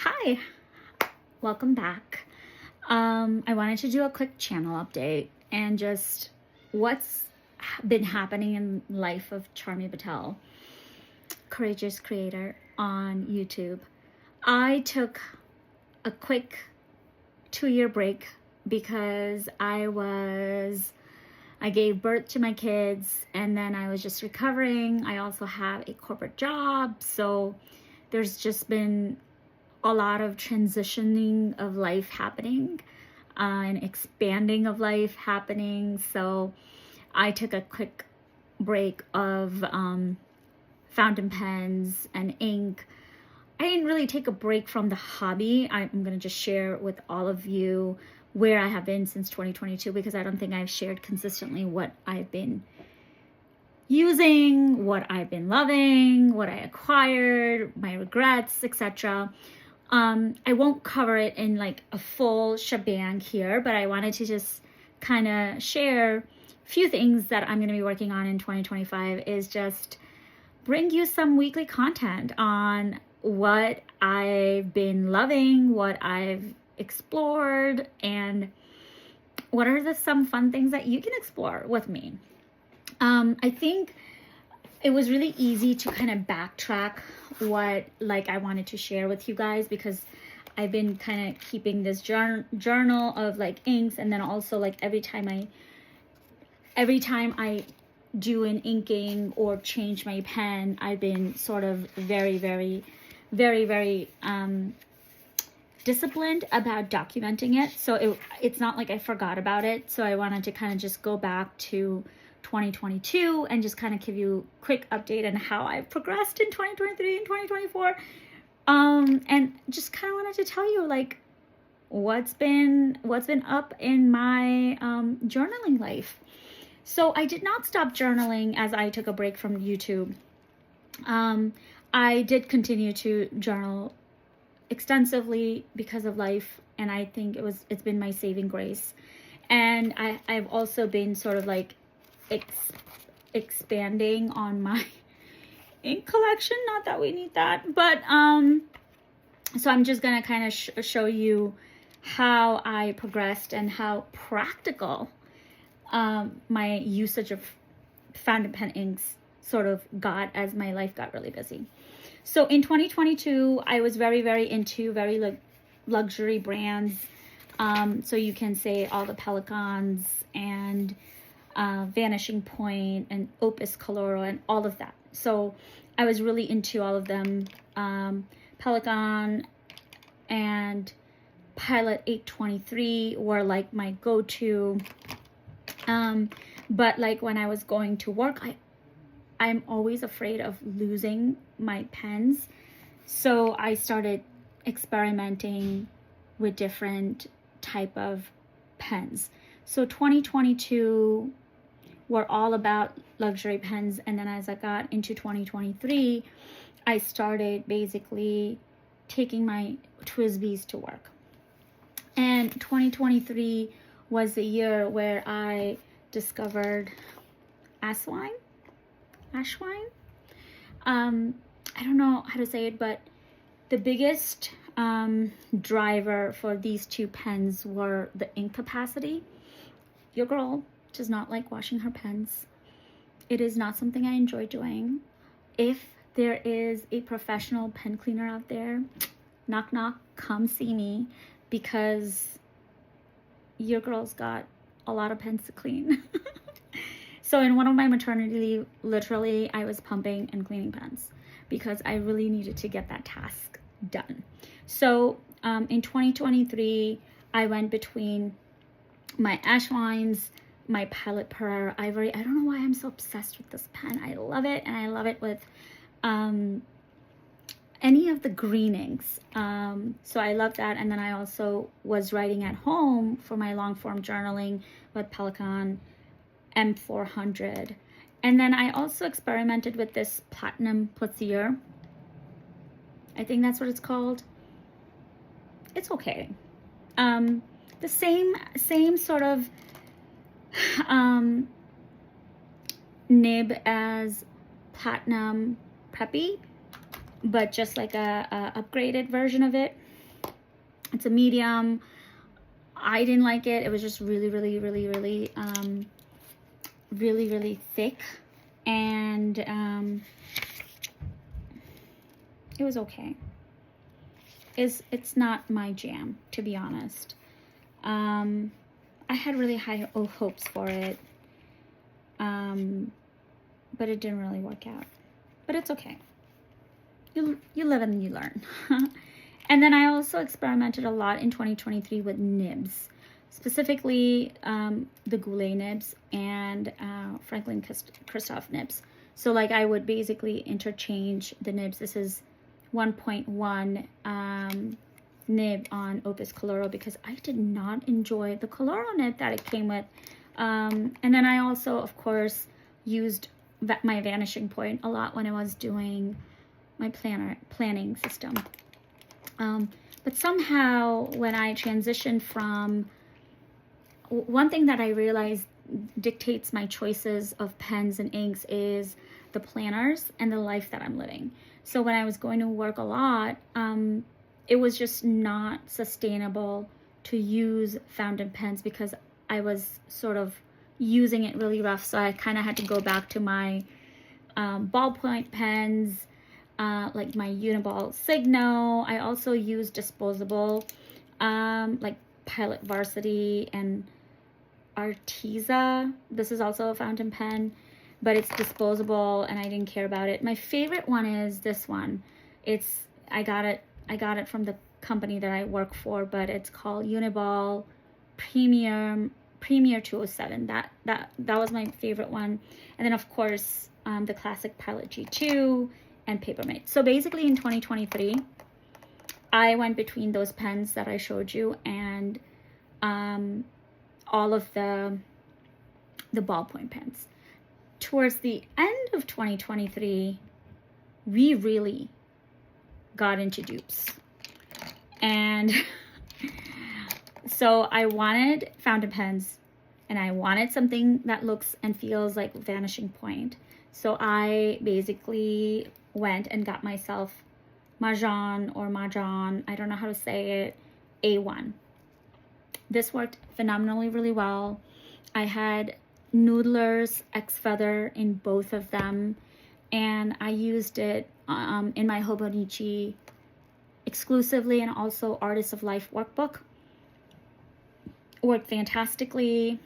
Hi, welcome back. I wanted to do a quick channel update and just what's been happening in life of Charmi Patel, courageous creator on YouTube. I took a quick 2-year break because I gave birth to my kids and then I was just recovering. I also have a corporate job, so there's just been a lot of transitioning of life happening and expanding of life happening. So I took a quick break of fountain pens and ink. I didn't really take a break from the hobby. I'm going to just share with all of you where I have been since 2022 because I don't think I've shared consistently what I've been using, what I've been loving, what I acquired, my regrets, etc. I won't cover it in like a full shebang here, but I wanted to just kind of share a few things that I'm going to be working on in 2025 is just bring you some weekly content on what I've been loving, what I've explored, and what are some fun things that you can explore with me. I think it was really easy to kind of backtrack what I wanted to share with you guys because I've been kind of keeping this journal of inks, and then also every time I do an inking or change my pen, I've been sort of very disciplined about documenting it. So it's not like I forgot about it. So I wanted to kind of just go back to 2022 and just kind of give you a quick update on how I've progressed in 2023 and 2024. And just kind of wanted to tell you what's been up in my journaling life. So I did not stop journaling as I took a break from YouTube. I did continue to journal extensively because of life, and I think it's been my saving grace. And I've also been sort of expanding on my ink collection. Not that we need that, but so I'm just gonna kind of show you how I progressed and how practical my usage of fountain pen inks sort of got as my life got really busy. So in 2022, I was very into luxury brands. So you can say all the Pelicans and Vanishing Point and Opus Coloro and all of that. So I was really into all of them. Pelican and Pilot 823 were my go-to. But when I was going to work, I'm always afraid of losing my pens. So I started experimenting with different type of pens. So 2022 were all about luxury pens, and then as I got into 2023, I started basically taking my TWSBIs to work. And 2023 was the year where I discovered Ashwine. I don't know how to say it, but the biggest driver for these two pens were the ink capacity. Your girl does not like washing her pens. It is not something I enjoy doing. If there is a professional pen cleaner out there, knock knock, come see me, because your girl's got a lot of pens to clean. So in one of my maternity leave, literally I was pumping and cleaning pens because I really needed to get that task done. So in 2023, I went between my Ashwines, my Pilot Pereira Ivory. I don't know why I'm so obsessed with this pen. I love it, and I love it with any of the green inks. So I love that. And then I also was writing at home for my long form journaling with Pelikan M400. And then I also experimented with this Platinum Plaisir. I think that's what it's called. It's okay. The same sort of nib as Platinum Preppy, but just like a upgraded version of it. It's a medium. I didn't like it. It was just really thick, and it was okay. It's not my jam, to be honest. I had really high hopes for it, but it didn't really work out. But it's okay. You live and you learn. And then I also experimented a lot in 2023 with nibs, specifically the Goulet nibs and Franklin Christoph nibs. So like I would basically interchange the nibs. This is 1.1 nib on Opus Coloro because I did not enjoy the Coloro nib that it came with. And then I also, of course, used my vanishing point a lot when I was doing my planning system. But somehow when I transitioned from, one thing that I realized dictates my choices of pens and inks is the planners and the life that I'm living. So when I was going to work a lot, it was just not sustainable to use fountain pens because I was sort of using it really rough. So I kind of had to go back to my ballpoint pens, like my Uniball Signo. I also use disposable, like Pilot Varsity and Arteza. This is also a fountain pen, but it's disposable and I didn't care about it. My favorite one is this one. I got it from the company that I work for, but it's called Uniball Premier 207. That was my favorite one. And then of course, the classic Pilot G2 and Papermate. So basically in 2023, I went between those pens that I showed you and all of the ballpoint pens. Towards the end of 2023, we really got into dupes. And so I wanted fountain pens and I wanted something that looks and feels like Vanishing Point. So I basically went and got myself Mahjong, I don't know how to say it, A1. This worked phenomenally really well. I had Noodler's X Feather in both of them, and I used it in my Hobonichi exclusively and also Artists of Life workbook. Worked fantastically.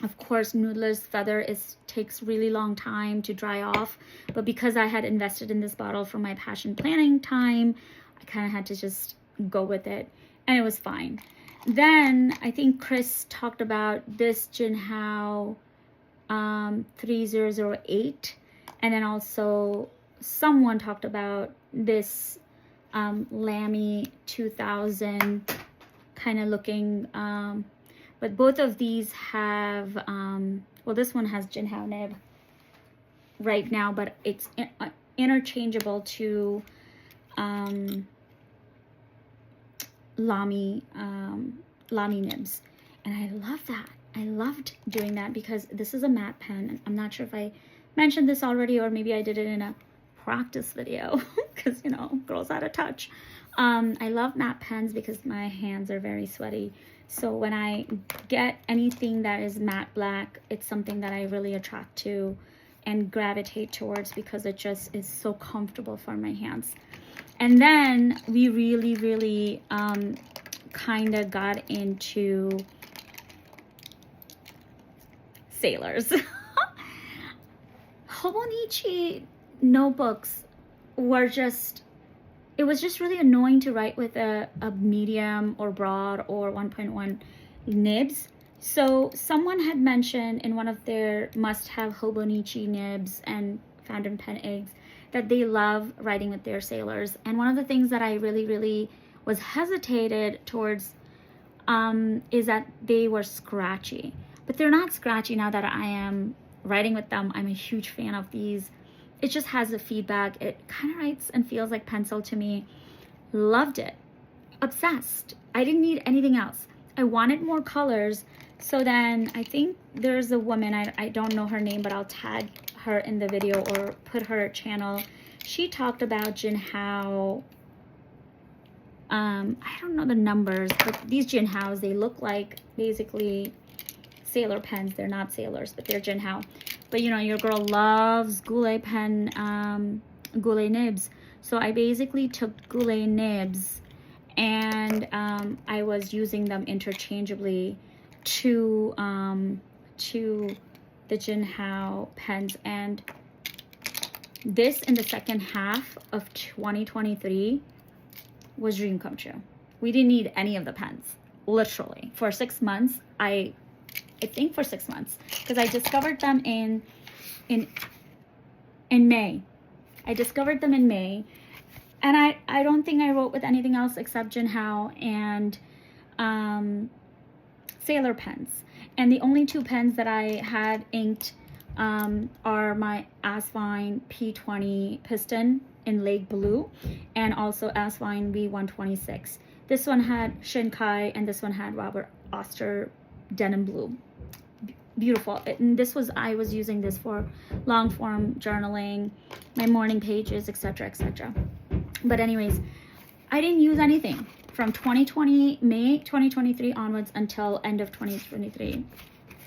Of course, Noodler's Feather takes really long time to dry off, but because I had invested in this bottle for my passion planning time, I kind of had to just go with it, and it was fine. Then I think Chris talked about this Jinhao 3008, and then also someone talked about this Lamy 2000 kind of looking, but both of these have, well, this one has Jinhao nib right now, but it's interchangeable to Lamy nibs. And I love that. I loved doing that because this is a matte pen. I'm not sure if I mentioned this already or maybe I did it in a practice video because, you know, girls out of touch. I love matte pens because my hands are very sweaty. So when I get anything that is matte black, it's something that I really attract to and gravitate towards because it just is so comfortable for my hands. And then we really kind of got into sailors. Hobonichi notebooks were just, it was just really annoying to write with a medium or broad or 1.1 nibs. So someone had mentioned in one of their must-have Hobonichi nibs and fountain pen eggs that they love writing with their sailors. And one of the things that I really was hesitated towards is that they were scratchy. But they're not scratchy now that I am writing with them. I'm a huge fan of these. It just has the feedback. It kind of writes and feels like pencil to me. Loved it. Obsessed. I didn't need anything else. I wanted more colors. So then I think there's a woman, I don't know her name, but I'll tag her in the video or put her channel. She talked about Jinhao I don't know the numbers, but these Jinhaos, they look like basically sailor pens. They're not sailors, but they're Jinhao. But you know, your girl loves Goulet pen, Goulet nibs. So I basically took Goulet nibs and I was using them interchangeably to the Jinhao pens. And this in the second half of 2023 was dream come true. We didn't need any of the pens, literally. For 6 months, I think for 6 months, because I discovered them in May. I discovered them in May, and I don't think I wrote with anything else except Jinhao and sailor pens. And the only 2 pens that I had inked are my Asvine P20 piston in Lake Blue, and also Asvine V126. This one had Shinkai, and this one had Robert Oster Denim Blue. Beautiful. And this was, I was using this for long form journaling, my morning pages, etc., etc. But anyways, I didn't use anything from May 2023 onwards until end of 2023.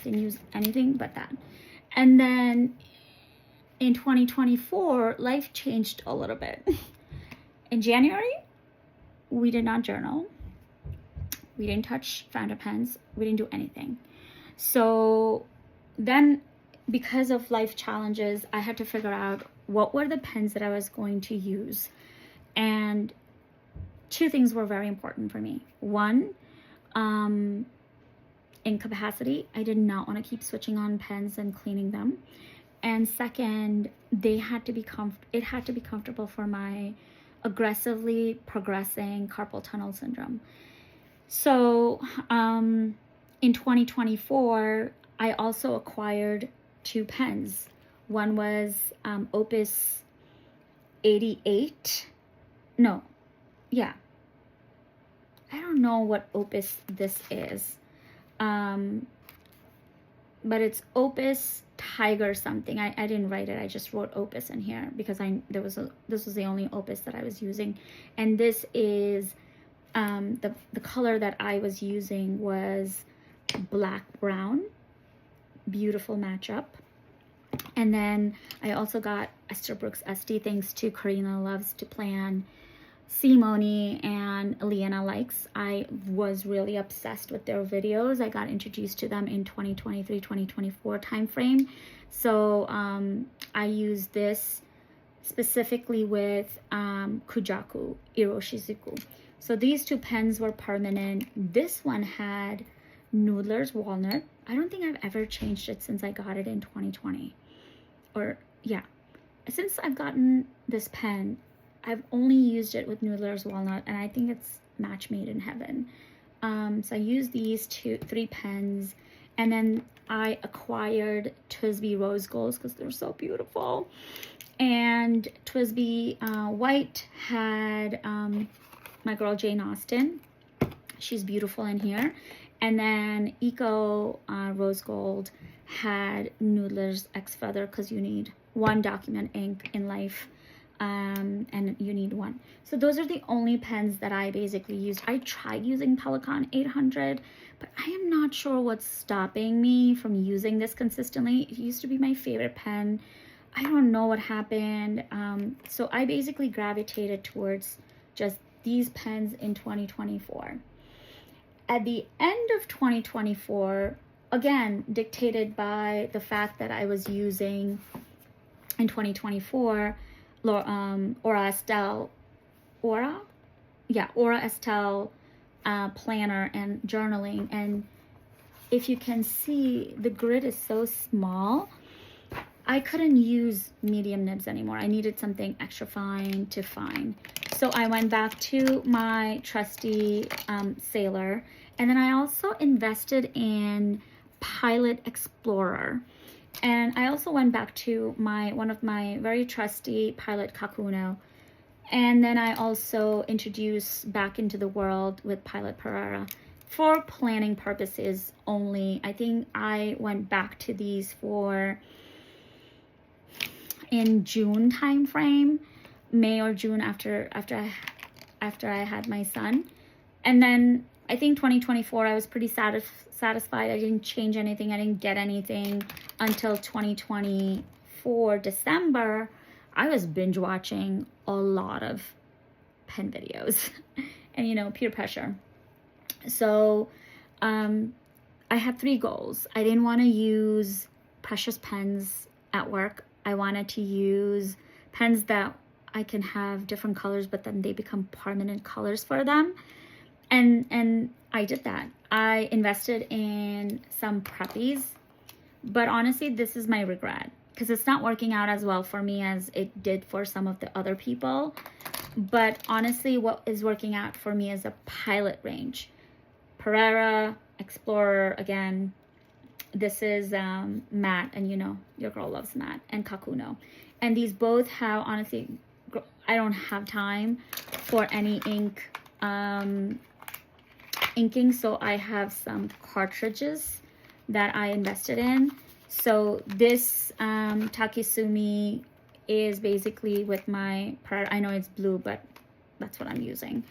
Didn't use anything but that. And then in 2024, life changed a little bit. In January, we did not journal. We didn't touch fountain pens. We didn't do anything. So then, because of life challenges, I had to figure out what were the pens that I was going to use. And 2 things were very important for me. One, ink capacity. I did not want to keep switching on pens and cleaning them. And second, it had to be comfortable for my aggressively progressing carpal tunnel syndrome. So in 2024, I also acquired 2 pens. One was Opus 88. No, yeah. I don't know what Opus this is. But it's Opus Tiger something. I didn't write it. I just wrote Opus in here because this was the only Opus that I was using. And this is the color that I was using was black brown. Beautiful matchup. And then I also got Esther Brooks SD, thanks to Karina Loves to Plan, Simone, and Leanna Likes. I was really obsessed with their videos. I got introduced to them in 2023-2024 timeframe. So I used this specifically with Kujaku Iroshizuku. So these 2 pens were permanent. This one had Noodler's Walnut. I don't think I've ever changed it since I got it in 2020. Or, yeah. Since I've gotten this pen, I've only used it with Noodler's Walnut, and I think it's match made in heaven. So I used these 3 pens, and then I acquired TWSBI Rose Golds because they're so beautiful. And TWSBI White had my girl Jane Austen. She's beautiful in here. And then Eco Rose Gold had Noodler's X Feather because you need 1 document ink in life. And you need 1. So those are the only pens that I basically used. I tried using Pelikan 800, but I am not sure what's stopping me from using this consistently. It used to be my favorite pen. I don't know what happened. So I basically gravitated towards just these pens in 2024. At the end of 2024, again, dictated by the fact that I was using in 2024 Aura Estelle planner and journaling. And if you can see, the grid is so small, I couldn't use medium nibs anymore. I needed something extra fine to fine. So I went back to my trusty Sailor, and then I also invested in Pilot Explorer. And I also went back to one of my very trusty Pilot Kakuno. And then I also introduced back into the world with Pilot Pereira for planning purposes only. I think I went back to these in June timeframe, May or June after I had my son. And then I think 2024, I was pretty satisfied. I didn't change anything. I didn't get anything until 2024 December. I was binge watching a lot of pen videos and, you know, peer pressure. So I had 3 goals. I didn't want to use precious pens at work. I wanted to use pens that I can have different colors, but then they become permanent colors for them. And I did that. I invested in some preppies, but honestly, this is my regret because it's not working out as well for me as it did for some of the other people. But honestly, what is working out for me is a pilot range. Pereira, Explorer, again, this is matte, and you know, your girl loves matte, and Kakuno. And these both have, honestly, I don't have time for any ink inking, so I have some cartridges that I invested in. So this Takesumi is basically with my, I know it's blue, but that's what I'm using.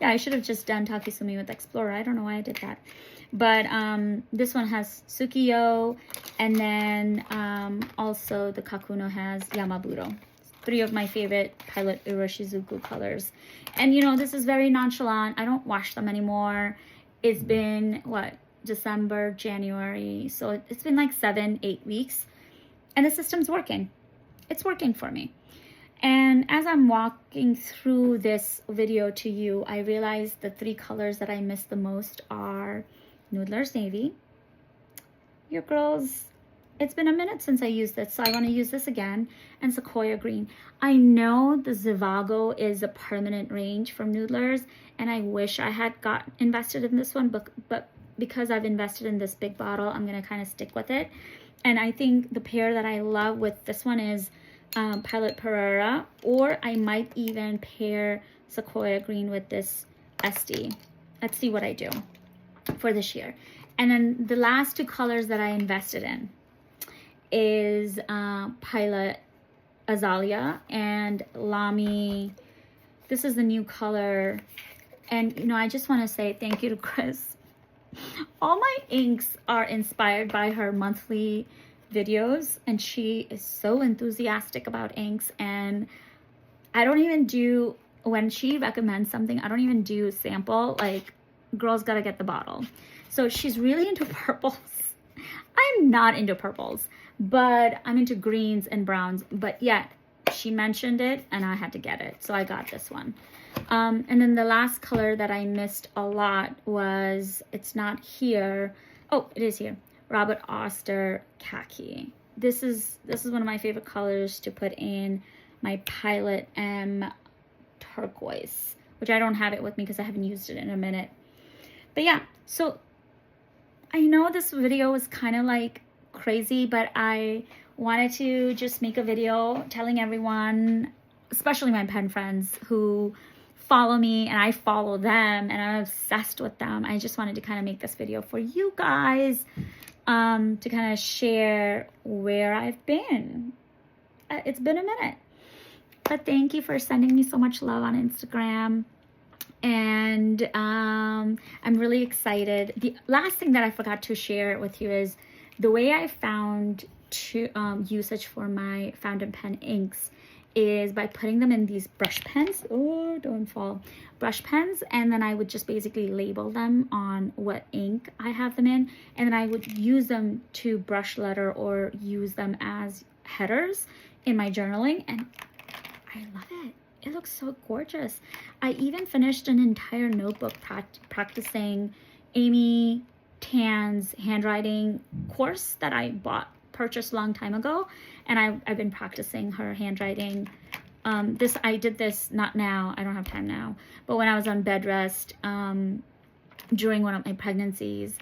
Yeah, I should have just done Takesumi with Explorer. I don't know why I did that. But this one has Tsukiyo, and then also the Kakuno has Yamaburo. 3 of my favorite Pilot Iroshizuku colors. And you know, this is very nonchalant. I don't wash them anymore. It's been, what, December, January. So it's been like 7-8 weeks. And the system's working. It's working for me. And as I'm walking through this video to you, I realized the 3 colors that I miss the most are Noodler's Navy. Your girls, it's been a minute since I used this, so I want to use this again. And Sequoia Green. I know the Zhivago is a permanent range from Noodler's, and I wish I had invested in this one, but because I've invested in this big bottle, I'm going to kind of stick with it. And I think the pair that I love with this one is Pilot Pereira, or I might even pair Sequoia Green with this SD. Let's see what I do for this year. And then the last 2 colors that I invested in is Pilot Azalea and Lamy. This is the new color. And, you know, I just want to say thank you to Chris. All my inks are inspired by her monthly videos, and she is so enthusiastic about inks. And I don't even do, when she recommends something, I don't even do sample. Like, girls gotta get the bottle. So she's really into purples. I'm not into purples, but I'm into greens and browns. But yeah, she mentioned it and I had to get it, so I got this one. And then the last color that I missed a lot was, it's not here. Oh, it is here. Robert Oster Khaki. This is one of my favorite colors to put in my Pilot M Turquoise, which I don't have it with me because I haven't used it in a minute. But yeah, so I know this video was kind of like crazy, but I wanted to just make a video telling everyone, especially my pen friends who follow me and I follow them and I'm obsessed with them. I just wanted to kind of make this video for you guys to kind of share where I've been. It's been a minute, but thank you for sending me so much love on Instagram. And I'm really excited. The last thing that I forgot to share with you is the way I found usage for my fountain pen inks is by putting them in these brush pens. Oh, don't fall. Brush pens. And then I would just basically label them on what ink I have them in. And then I would use them to brush letter or use them as headers in my journaling. And I love it. It looks so gorgeous. I even finished an entire notebook practicing Amy Tan's handwriting course that I purchased a long time ago, and I've been practicing her handwriting. I did this, not now, I don't have time now, but when I was on bed rest during one of my pregnancies,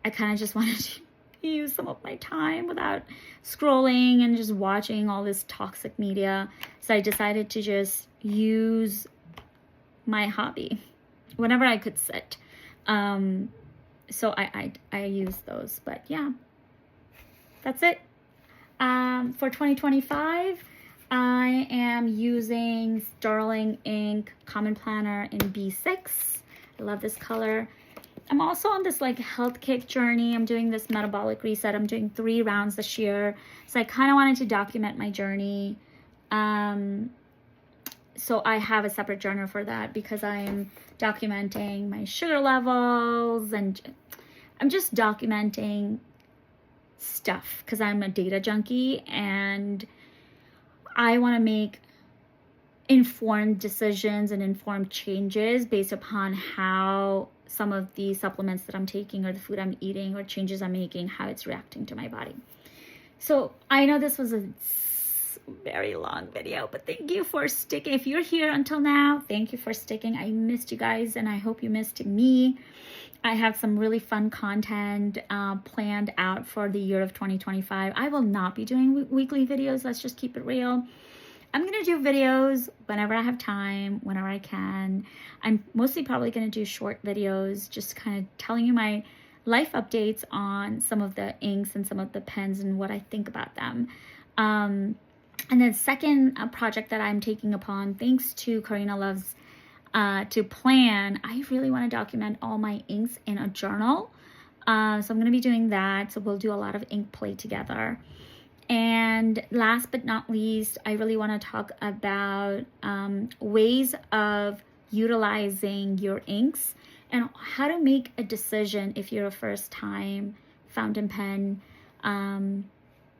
I kind of just wanted to use some of my time without scrolling and just watching all this toxic media. So I decided to just use my hobby whenever I could sit. So I use those, but yeah, that's it. For 2025, I am using Sterling Ink Common Planner in B6. I love this color. I'm also on this like health kick journey. I'm doing this metabolic reset. I'm doing 3 rounds this year. So I kind of wanted to document my journey. So I have a separate journal for that because I am documenting my sugar levels, and I'm just documenting stuff because I'm a data junkie and I want to make informed decisions and informed changes based upon how some of the supplements that I'm taking or the food I'm eating or changes I'm making, how it's reacting to my body. So I know this was a very long video, but thank you for sticking. If you're here until now, thank you for sticking. I missed you guys and I hope you missed me. I have some really fun content planned out for the year of 2025. I will not be doing weekly videos. Let's just keep it real. I'm going to do videos whenever I have time, whenever I can. I'm mostly probably going to do short videos, just kind of telling you my life updates on some of the inks and some of the pens and what I think about them. And then second project that I'm taking upon, thanks to Karina Loves to Plan, I really want to document all my inks in a journal. So I'm going to be doing that. So we'll do a lot of ink play together. And last but not least, I really want to talk about ways of utilizing your inks and how to make a decision if you're a first-time fountain pen,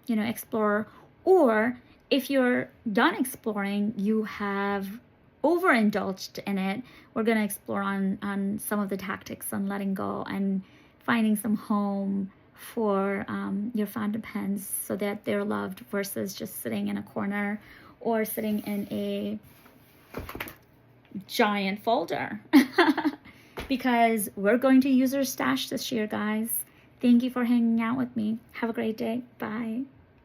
explorer, or if you're done exploring, you have overindulged in it. We're going to explore on some of the tactics on letting go and finding some home for your fountain pens so that they're loved versus just sitting in a corner or sitting in a giant folder. Because we're going to use our stash this year, guys. Thank you for hanging out with me. Have a great day. Bye.